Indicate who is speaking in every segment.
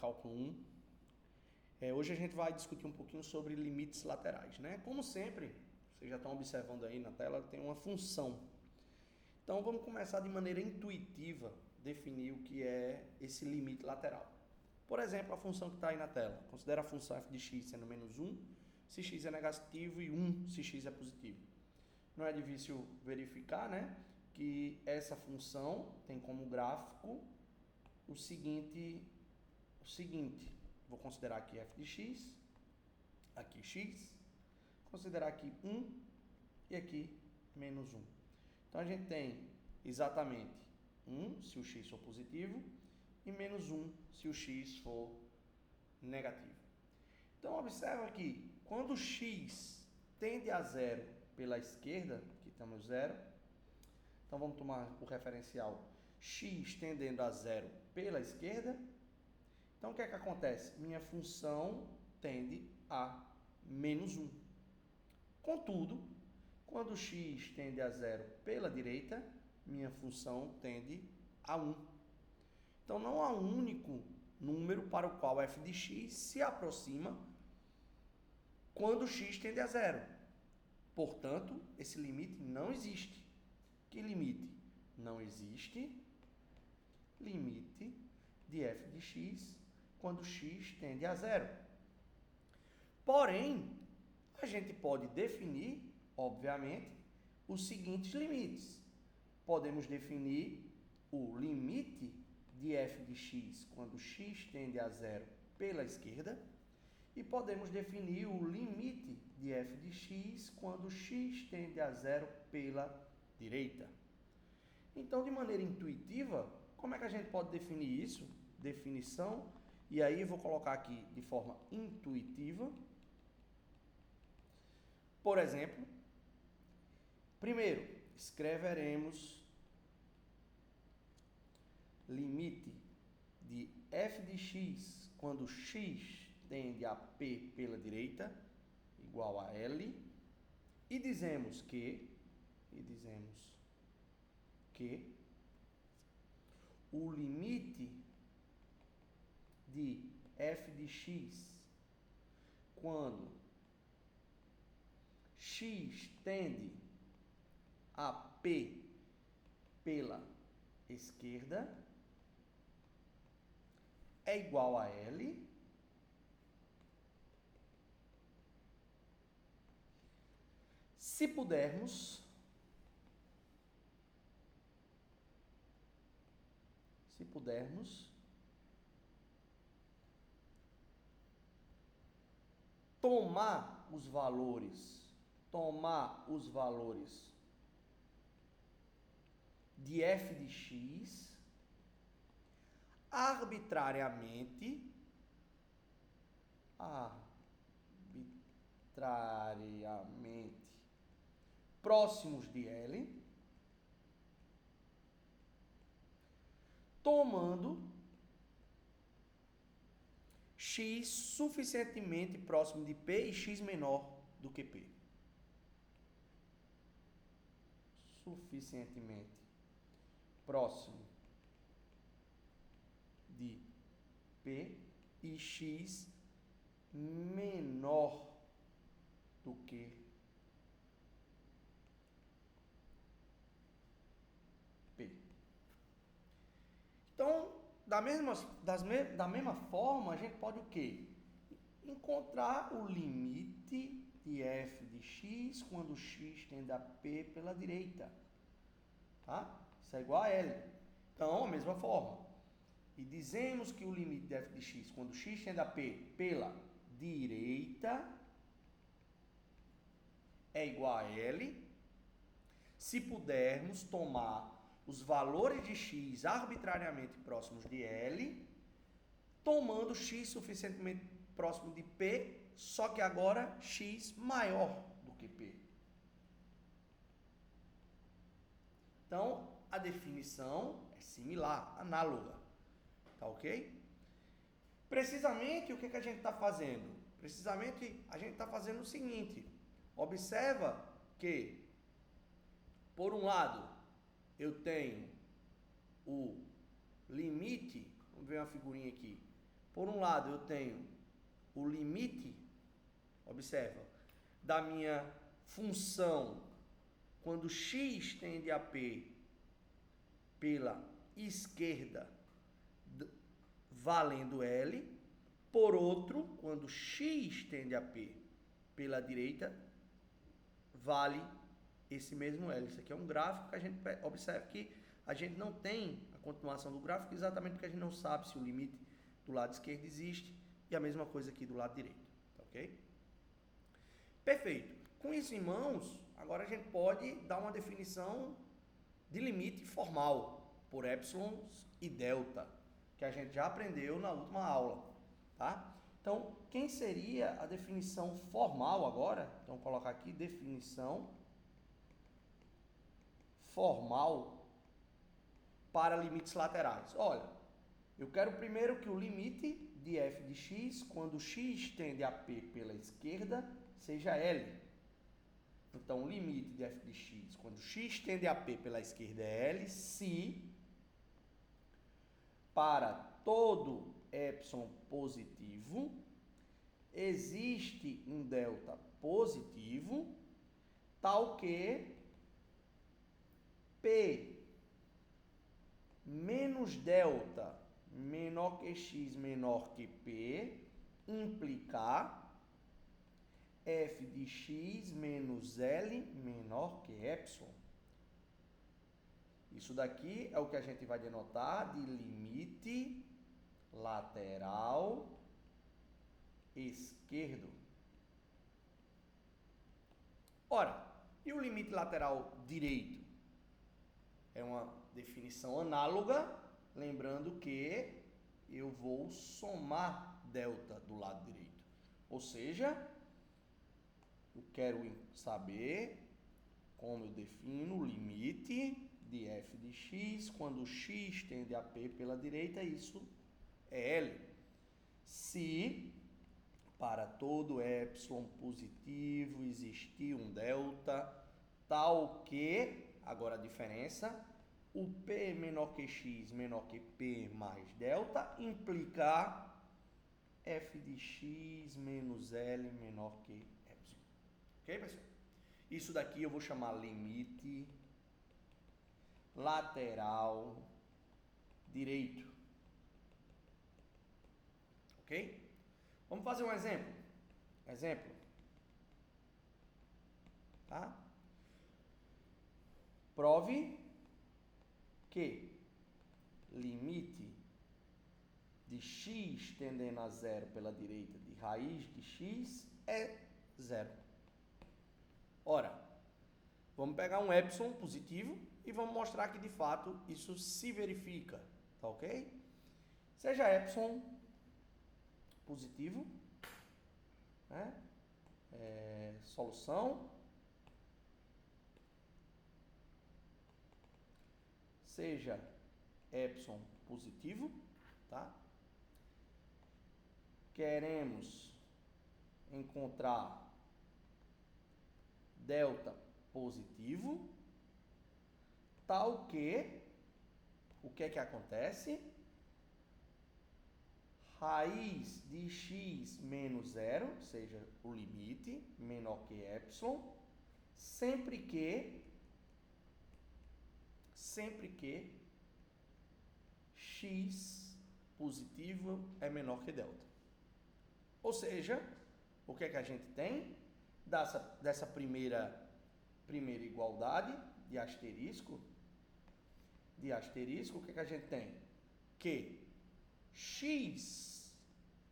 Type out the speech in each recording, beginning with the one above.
Speaker 1: cálculo 1. Hoje a gente vai discutir um pouquinho sobre limites laterais, né? Como sempre, vocês já estão observando aí na tela, tem uma função. Então vamos começar de maneira intuitiva, definir o que é esse limite lateral. Por exemplo, a função que está aí na tela. Considera a função f de x sendo menos 1, se x é negativo, e 1 se x é positivo. Não é difícil verificar, né, que essa função tem como gráfico o seguinte, vou considerar aqui f de x, aqui x, considerar aqui 1 e aqui menos 1. Então a gente tem exatamente 1 se o x for positivo e menos 1 se o x for negativo. Então observa que quando o x tende a zero pela esquerda, aqui temos zero, então vamos tomar o referencial x tendendo a zero pela esquerda. Então o que é que acontece? Minha função tende a menos 1. Contudo, quando x tende a zero pela direita, minha função tende a 1. Então não há um único número para o qual f de x se aproxima quando x tende a zero. Portanto, esse limite não existe. Que limite? Não existe limite de f de x quando x tende a zero. Porém, a gente pode definir, obviamente, os seguintes limites. Podemos definir o limite de f de x quando x tende a zero pela esquerda e podemos definir o limite de f de x quando x tende a zero pela direita. Então, de maneira intuitiva, como é que a gente pode definir isso? Definição. E aí vou colocar aqui de forma intuitiva. Por exemplo, primeiro, escreveremos limite de f de x quando x tende a p pela direita, igual a L, e dizemos que o limite de f de x quando x tende a p pela esquerda é igual a L se pudermos tomar os valores de f de x arbitrariamente próximos de L, tomando x suficientemente próximo de P e x menor do que P. Suficientemente próximo de P e x menor do que P. Então, da mesma forma, a gente pode o quê? Encontrar o limite de f de x quando x tende a p pela direita. Tá? Isso é igual a L. Então, a mesma forma. E dizemos que o limite de f de x quando x tende a p pela direita é igual a L se pudermos tomar os valores de x arbitrariamente próximos de L, tomando x suficientemente próximo de P, só que agora x maior do que P. Então, a definição é similar, análoga. Tá ok? Precisamente, o que a gente está fazendo? Precisamente, a gente está fazendo o seguinte. Observa que, por um lado, eu tenho o limite, vamos ver uma figurinha aqui, Por um lado, eu tenho o limite, observa, da minha função quando x tende a p pela esquerda, valendo L. Por outro, quando x tende a p pela direita, vale esse mesmo L. Isso aqui é um gráfico que a gente observa que a gente não tem a continuação do gráfico exatamente porque a gente não sabe se o limite do lado esquerdo existe e a mesma coisa aqui do lado direito, ok? Perfeito. Com isso em mãos, agora a gente pode dar uma definição de limite formal por epsilon e delta, que a gente já aprendeu na última aula, tá? Então, quem seria a definição formal agora? Então, vou colocar aqui definição formal para limites laterais. Olha, eu quero primeiro que o limite de f de x, quando x tende a p pela esquerda, seja L. Então, o limite de f de x, quando x tende a p pela esquerda, é L, se para todo epsilon positivo existe um delta positivo, tal que P menos delta menor que x menor que P implicar f de x menos L menor que epsilon. Isso daqui é o que a gente vai denotar de limite lateral esquerdo. Ora, e o limite lateral direito? É uma definição análoga, lembrando que eu vou somar delta do lado direito. Ou seja, eu quero saber como eu defino o limite de f de x quando x tende a p pela direita, isso é L. Se para todo epsilon positivo existir um delta tal que, agora a diferença, o p menor que x menor que p mais delta implica f de x menos L menor que epsilon. Ok, pessoal? Isso daqui eu vou chamar limite lateral direito. Ok? Vamos fazer um exemplo. Exemplo. Tá? Prove que limite de x tendendo a zero pela direita de raiz de x é zero. Ora, vamos pegar um epsilon positivo e vamos mostrar que de fato isso se verifica, tá ok? Seja epsilon positivo, né? Solução, seja epsilon positivo, tá? Queremos encontrar delta positivo, tal que, o que é que acontece? Raiz de x menos zero, seja o limite, menor que epsilon, sempre que x positivo é menor que delta. Ou seja, o que é que a gente tem? Dessa primeira igualdade de asterisco, o que é que a gente tem? Que x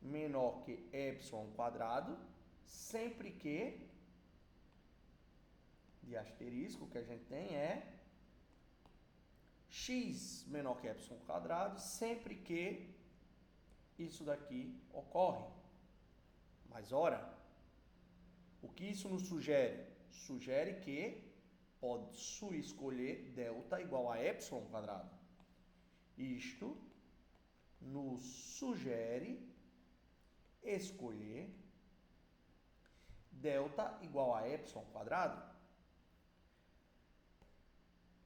Speaker 1: menor que epsilon quadrado, sempre que, de asterisco, o que a gente tem é x menor que epsilon quadrado, sempre que isso daqui ocorre. Mas, ora, o que isso nos sugere? Sugere que posso escolher delta igual a epsilon quadrado. Isto nos sugere escolher delta igual a epsilon quadrado.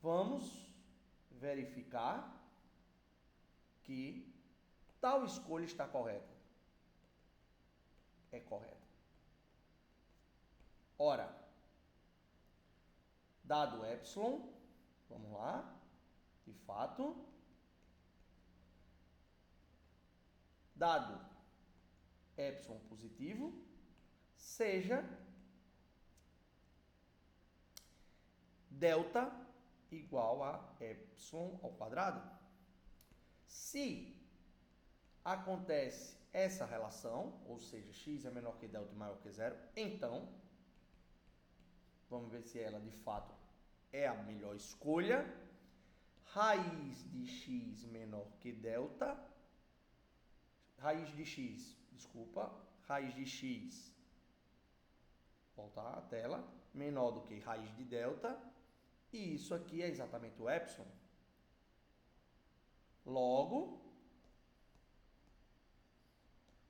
Speaker 1: Vamos verificar que Tal escolha está correta? É correta. Ora, dado epsilon, vamos lá, de fato, dado epsilon positivo, seja delta igual a epsilon ao quadrado. Se acontece essa relação, ou seja, x é menor que delta e maior que zero, então, vamos ver se ela de fato é a melhor escolha. Raiz de x menor que delta, raiz de x, voltar à tela, menor do que raiz de delta, e isso aqui é exatamente o epsilon. Logo,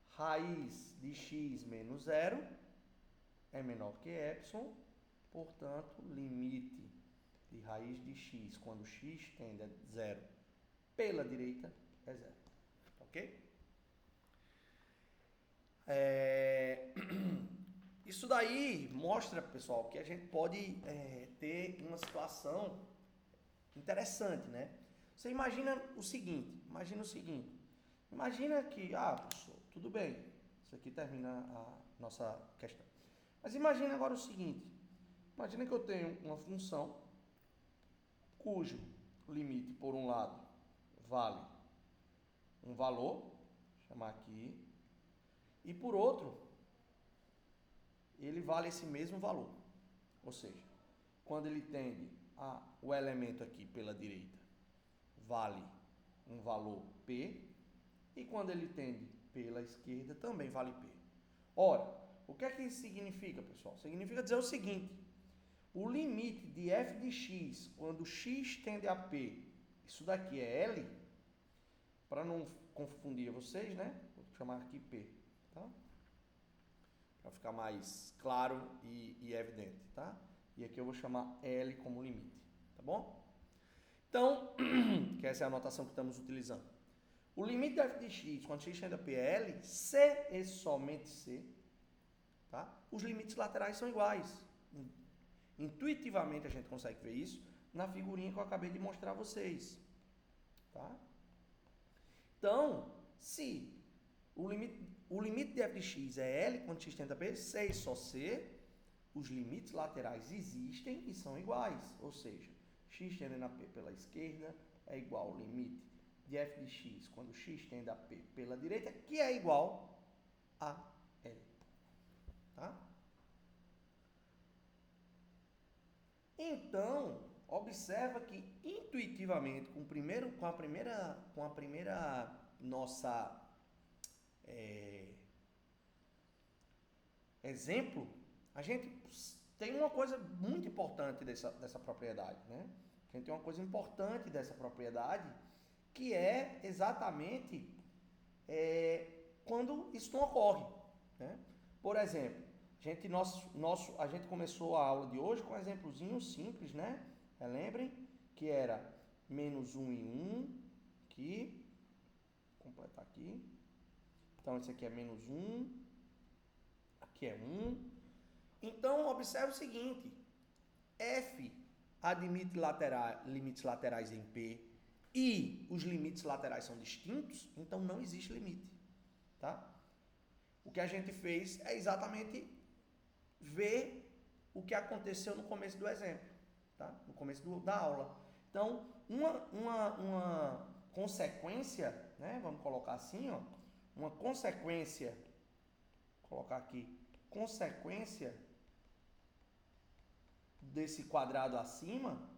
Speaker 1: raiz de x menos zero é menor que epsilon, portanto, limite de raiz de x quando x tende a zero pela direita é zero. Ok? Isso daí mostra, pessoal, que a gente pode ter uma situação interessante, né? Você imagina o seguinte, imagina que, professor, tudo bem, isso aqui termina a nossa questão. Mas imagina agora o seguinte, imagina que eu tenho uma função cujo limite, por um lado, vale um valor, vou chamar aqui, e por outro, ele vale esse mesmo valor. Ou seja, quando ele tende o elemento aqui pela direita vale um valor P, e quando ele tende pela esquerda também vale P. Ora, o que é que isso significa, pessoal? Significa dizer o seguinte, o limite de f de x quando x tende a P, isso daqui é L, para não confundir vocês, né? Vou chamar aqui P, tá? Para ficar mais claro e evidente, tá? E aqui eu vou chamar L como limite, tá bom? Então, que essa é a notação que estamos utilizando. O limite de f de x, quando x tende a P é L, se e somente se, tá? Os limites laterais são iguais. Intuitivamente a gente consegue ver isso na figurinha que eu acabei de mostrar a vocês, tá? Então, se o limite de f de x é L quando x tende a P, se e só se, os limites laterais existem e são iguais. Ou seja, x tendendo a P pela esquerda é igual ao limite de f de x quando x tende a P pela direita, que é igual a L. Tá? Então, observa que intuitivamente, com a primeira nossa exemplo, a gente tem uma coisa muito importante dessa propriedade, né? A gente tem uma coisa importante dessa propriedade, que é exatamente quando isso não ocorre, né? Por exemplo, a gente começou a aula de hoje com um exemplozinho simples, né? Lembrem que era menos 1 e 1, aqui, vou completar aqui. Então, esse aqui é menos 1, aqui é 1. Então, observe o seguinte, f admite limites laterais em P e os limites laterais são distintos, então não existe limite, tá? O que a gente fez é exatamente ver o que aconteceu no começo do exemplo, tá? No começo da aula. Então, uma consequência, né? Vamos colocar assim, ó, uma consequência, vou colocar aqui, consequência desse quadrado acima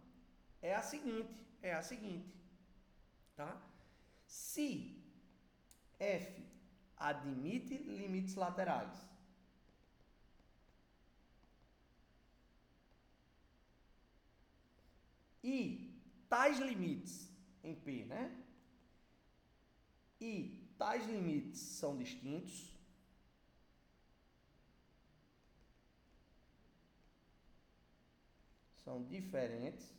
Speaker 1: é a seguinte, tá? Se f admite limites laterais e tais limites em P, né? E tais limites são distintos, são diferentes,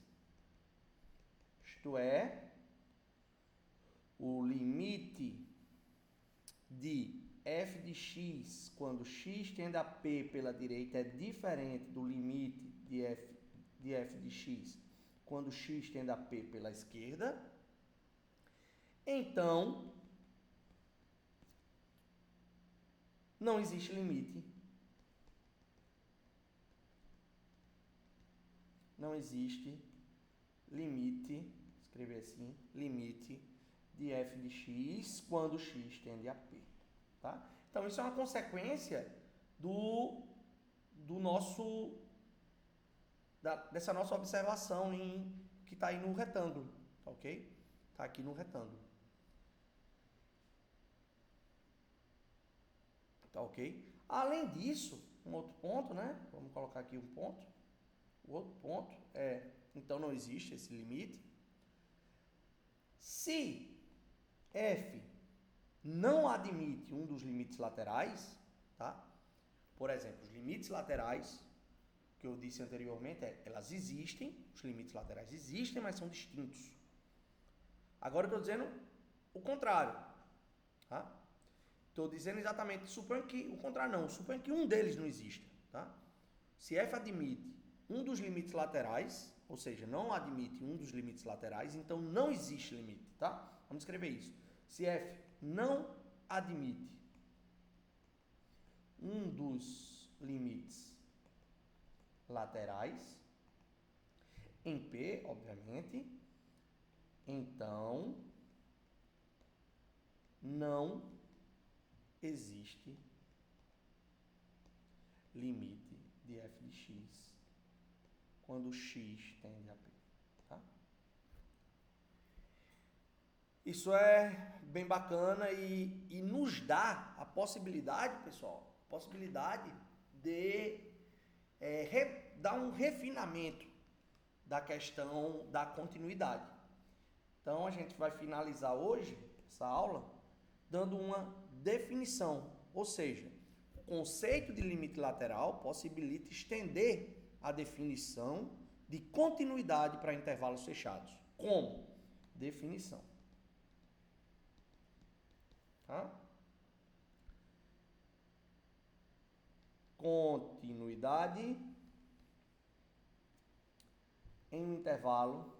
Speaker 1: isto é, o limite de f de x quando x tende a p pela direita é diferente do limite de f de x quando x tende a p pela esquerda, então não existe limite. Não existe limite, escrever assim, limite de f de x quando x tende a p. Tá? Então, isso é uma consequência dessa nossa observação que está aí no retângulo, tá ok? Está aqui no retângulo. Tá ok? Além disso, um outro ponto, né? Vamos colocar aqui um ponto. O outro ponto é, então não existe esse limite. Se f não admite um dos limites laterais, tá? Por exemplo, os limites laterais, que eu disse anteriormente, elas existem, os limites laterais existem, mas são distintos. Agora eu estou dizendo o contrário, tá? Estou dizendo exatamente, suponho que o contrário não, suponho que um deles não exista, tá? Se f admite um dos limites laterais, ou seja, não admite um dos limites laterais, então não existe limite, tá? Vamos escrever isso. Se f não admite um dos limites laterais, em P, obviamente, então não existe limite de f de x quando x tende a P. Tá? Isso é bem bacana e nos dá a possibilidade, pessoal, de dar um refinamento da questão da continuidade. Então, a gente vai finalizar hoje essa aula dando uma definição, ou seja, o conceito de limite lateral possibilita estender a definição de continuidade para intervalos fechados. Como? Definição. Tá? Continuidade em um intervalo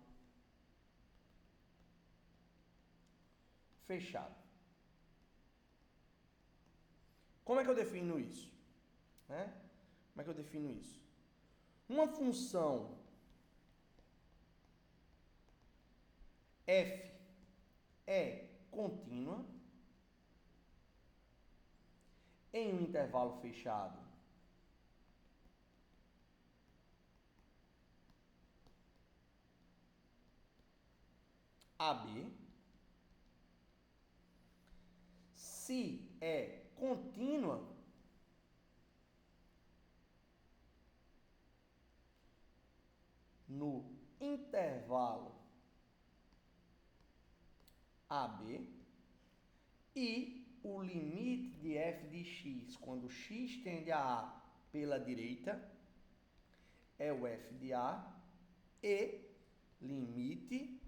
Speaker 1: fechado. Como é que eu defino isso? Como é que eu defino isso? Uma função f é contínua em um intervalo fechado AB, se é contínua no intervalo AB e o limite de f de x quando x tende a A pela direita é o f de A e limite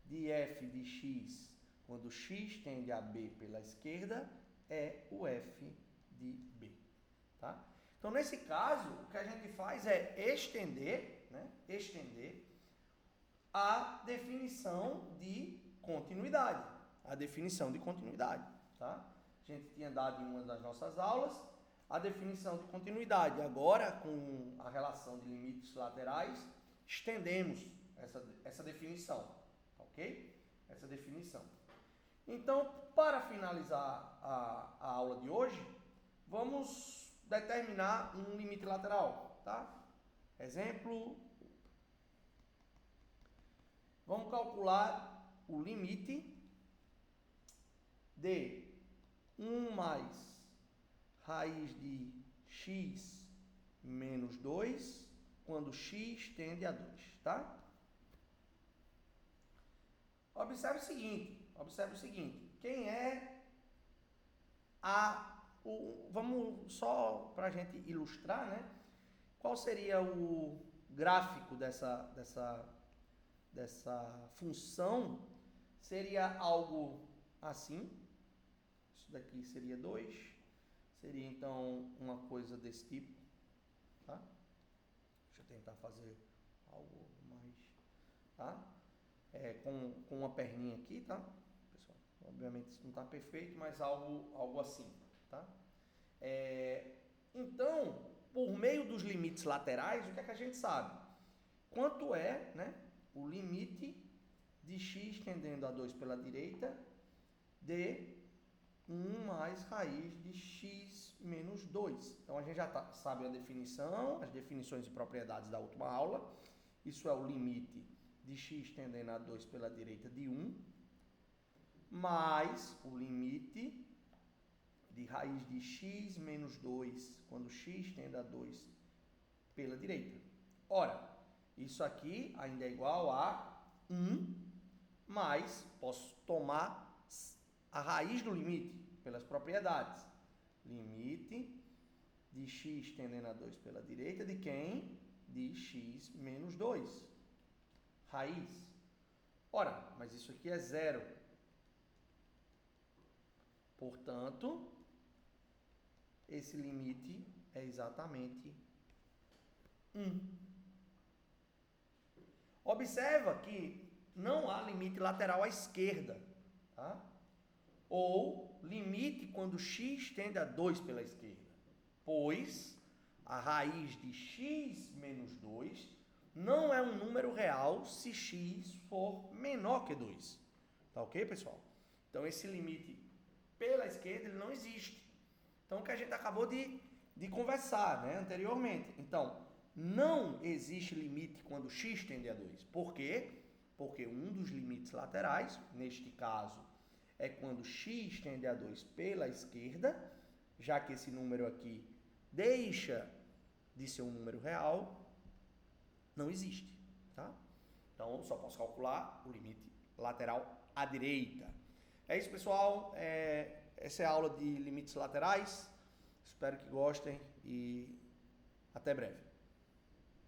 Speaker 1: de f de x quando x tende a B pela esquerda é o f de B. Tá? Então, nesse caso, o que a gente faz é estender a definição de continuidade. Tá? A gente tinha dado em uma das nossas aulas a definição de continuidade. Agora, com a relação de limites laterais, estendemos essa definição. Ok? Essa definição. Então, para finalizar a aula de hoje, vamos determinar um limite lateral, tá? Exemplo, vamos calcular o limite de 1 mais raiz de x menos 2 quando x tende a 2, tá? Observe o seguinte, quem é vamos só para a gente ilustrar, né? Qual seria o gráfico dessa função? Seria algo assim, daqui seria 2. Seria, então, uma coisa desse tipo, tá? Deixa eu tentar fazer algo mais, tá? Com uma perninha aqui, tá? Pessoal, obviamente isso não está perfeito, mas algo assim, tá? Então, por meio dos limites laterais, o que é que a gente sabe? Quanto é, né, o limite de x tendendo a 2 pela direita de 1 mais raiz de x menos 2. Então, a gente já sabe a definição, as definições e propriedades da última aula. Isso é o limite de x tendendo a 2 pela direita de 1, mais o limite de raiz de x menos 2, quando x tende a 2 pela direita. Ora, isso aqui ainda é igual a 1, mas posso tomar a raiz do limite pelas propriedades. Limite de x tendendo a 2 pela direita de quem? De x menos 2. Raiz. Ora, mas isso aqui é 0. Portanto, esse limite é exatamente 1. Observa que não há limite lateral à esquerda, tá? Ou limite quando x tende a 2 pela esquerda, pois a raiz de x menos 2 não é um número real se x for menor que 2. Tá ok, pessoal? Então, esse limite pela esquerda ele não existe. Então, o que a gente acabou de conversar, né, anteriormente. Então, não existe limite quando x tende a 2. Por quê? Porque um dos limites laterais, neste caso, é quando x tende a 2 pela esquerda, já que esse número aqui deixa de ser um número real, não existe, tá? Então, só posso calcular o limite lateral à direita. É isso, pessoal. Essa é a aula de limites laterais. Espero que gostem e até breve.